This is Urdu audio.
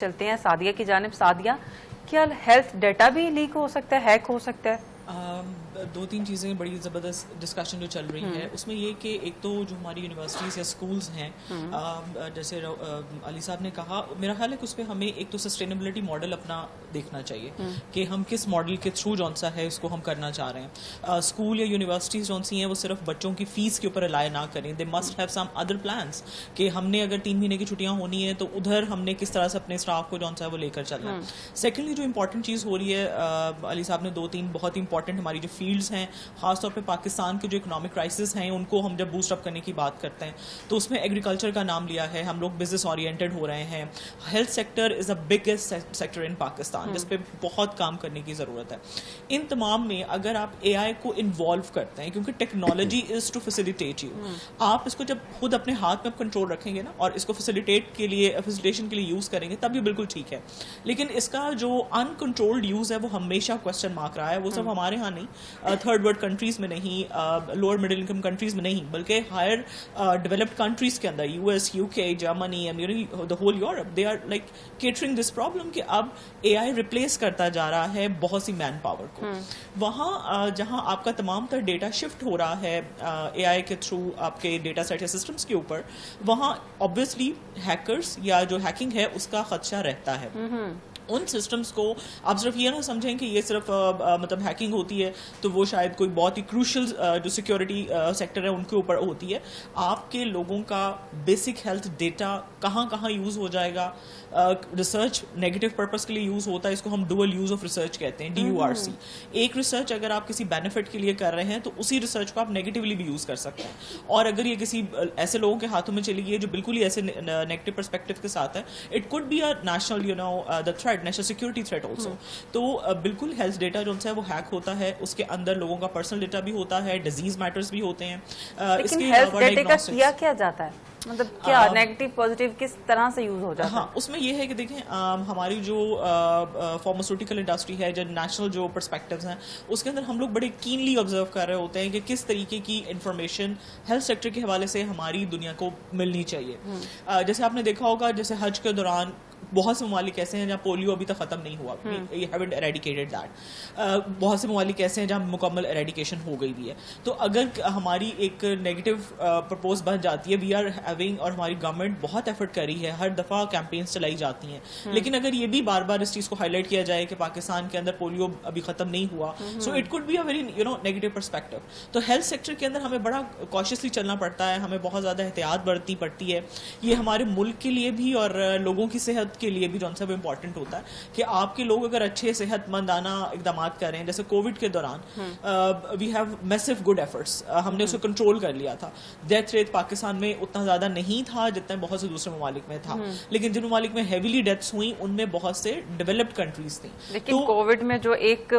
چلتے ہیں سعدیہ کی جانب. سعدیہ، کیا ہیلتھ ڈیٹا بھی لیک ہو سکتا ہے، ہیک ہو سکتا ہے؟ دو تین چیزیں بڑی زبردست ڈسکشن جو چل رہی ہے اس میں یہ کہ ایک تو جو ہماری یونیورسٹیز یا اسکولز ہیں، جیسے علی صاحب نے کہا، میرا خیال ہے کہ اس پہ ہمیں ایک تو سسٹینیبلٹی ماڈل اپنا دیکھنا چاہیے کہ ہم کس ماڈل کے تھرو جون سا ہے اس کو ہم کرنا چاہ رہے ہیں. اسکول یا یونیورسٹیز جون سی ہیں وہ صرف بچوں کی فیس کے اوپر ریلائی نہ کریں. They must have some other plans کہ ہم نے اگر 3 مہینے کی چھٹیاں ہونی ہیں تو ادھر ہم نے کس طرح سے اپنے اسٹاف کو جون سا ہے وہ لے کر چلنا ہے. سیکنڈلی جو امپورٹنٹ چیز ہو رہی ہے، علی صاحب نے 2-3 بہت ہی امپورٹنٹ ہماری جو فیلڈز ہیں، خاص طور پہ پاکستان کے جو اکنامک کرائسس ہیں ان کو ہم جب بوسٹ اپ کرنے کی بات کرتے ہیں تو اس میں ایگریکلچر کا نام لیا ہے. ہم لوگ بزنس اورینٹڈ ہو رہے ہیں. Health sector is a biggest sector in Pakistan جس پہ بہت کام کرنے کی ضرورت ہے. ان تمام میں اگر آپ اے آئی کو انوالو کرتے ہیں، کیونکہ technology is to facilitate you, آپ اس کو جب خود اپنے ہاتھ میں کنٹرول رکھیں گے نا اور اس کو فیسیلیٹیشن کے لیے یوز کریں گے تب یہ بالکل ٹھیک ہے. لیکن اس کا جو انکنٹرولڈ یوز ہے وہ ہمیشہ کوشچن مارک رہا ہے. وہ صرف ہمارے ہاں نہیں، تھرڈ ورلڈ کنٹریز میں نہیں، لوور مڈل انکم کنٹریز میں نہیں، بلکہ ہائر ڈیولپڈ کنٹریز کے اندر، you S, U K, Germany, the whole Europe, they are like catering this problem کہ اب اے آئی ریپلیس کرتا جا رہا ہے بہت سی مین پاور کو. وہاں جہاں آپ کا تمام تر ڈیٹا شفٹ ہو رہا ہے اے آئی کے تھرو آپ کے ڈیٹا سیٹ یا سسٹمس کے اوپر، وہاں آبویسلی ہیکرز یا جو ہیکنگ ہے اس کا خدشہ رہتا ہے. ان سسٹمز کو آپ صرف یہ نہ سمجھیں کہ یہ صرف مطلب ہیکنگ ہوتی ہے تو وہ شاید کوئی بہت ہی کروشل جو سیکورٹی سیکٹر ہے ان کے اوپر ہوتی ہے. آپ کے لوگوں کا بیسک ہیلتھ ڈیٹا کہاں کہاں یوز ہو جائے گا. ریسرچ نیگیٹو پرپز کے لیے یوز ہوتا ہے، اس کو ہم ڈوئل یوز آف ریسرچ کہتے ہیں، DURC. ایک ریسرچ اگر آپ کسی بینیفٹ کے لیے کر رہے ہیں تو اسی ریسرچ کو آپ نیگیٹیولی بھی یوز کر سکتے ہیں. اور اگر یہ کسی ایسے لوگوں کے ہاتھوں میں چلی گئی ہے جو بالکل ہی ایسے نیگیٹو پرسپیکٹو کے ساتھ ہے، it could be a national the threat, national security threat also. تو بالکل ہیلتھ ڈیٹا جو ہے وہ ہیک ہوتا ہے، اس کے اندر لوگوں کا پرسنل ڈیٹا بھی ہوتا ہے، ڈیزیز میٹرز بھی ہوتے ہیں. اس کے ہیلتھ ڈیٹا کا کیا کیا جاتا ہے، مطلب کیا نیگیٹو پازیٹیو کس طرح سے یوز ہو جاتا ہے؟ ہاں، اس میں یہ ہے کہ دیکھیں ہماری جو فارماسیوٹیکل انڈسٹری ہے، جو نیشنل جو پرسپیکٹوز ہیں، اس کے اندر ہم لوگ بڑے کینلی آبزرو کر رہے ہوتے ہیں کہ کس طریقے کی انفارمیشن ہیلتھ سیکٹر کے حوالے سے ہماری دنیا کو ملنی چاہیے. جیسے آپ نے دیکھا ہوگا، جیسے حج کے دوران بہت سے ممالک ایسے ہیں جہاں پولیو ابھی تک ختم نہیں ہوا، we haven't eradicated that. بہت سے ممالک ایسے ہیں جہاں مکمل ایریڈیکیشن ہو گئی بھی ہے. تو اگر ہماری ایک نیگیٹو پرپوز بن جاتی ہے، وی آر ہیونگ، اور ہماری گورنمنٹ بہت ایفرٹ کر رہی ہے، ہر دفعہ کیمپینز چلائی جاتی ہیں، لیکن اگر یہ بھی بار بار اس چیز کو ہائی لائٹ کیا جائے کہ پاکستان کے اندر پولیو ابھی ختم نہیں ہوا، so it could be a very negative perspective. تو ہیلتھ سیکٹر کے اندر ہمیں بڑا کاشیسلی چلنا پڑتا ہے، ہمیں بہت زیادہ احتیاط برتنی پڑتی ہے. یہ ہمارے ملک کے لیے بھی اور لوگوں کی صحت کے لیے بھی جو سب امپورٹنٹ ہوتا ہے کہ آپ کے لوگ اگر اچھے صحت مندانہ اقدامات کریں. جیسے کووڈ کے دوران we have massive good efforts, ہم نے اسے کنٹرول کر لیا تھا. ڈیتھ ریٹ پاکستان میں اتنا زیادہ نہیں تھا جتنا بہت سے دوسرے ممالک میں تھا، لیکن جن ممالک میں ہیویلی ڈیتھس ہوئی ان میں بہت سے ڈیولپڈ کنٹریز تھیں. لیکن کووڈ میں جو ایک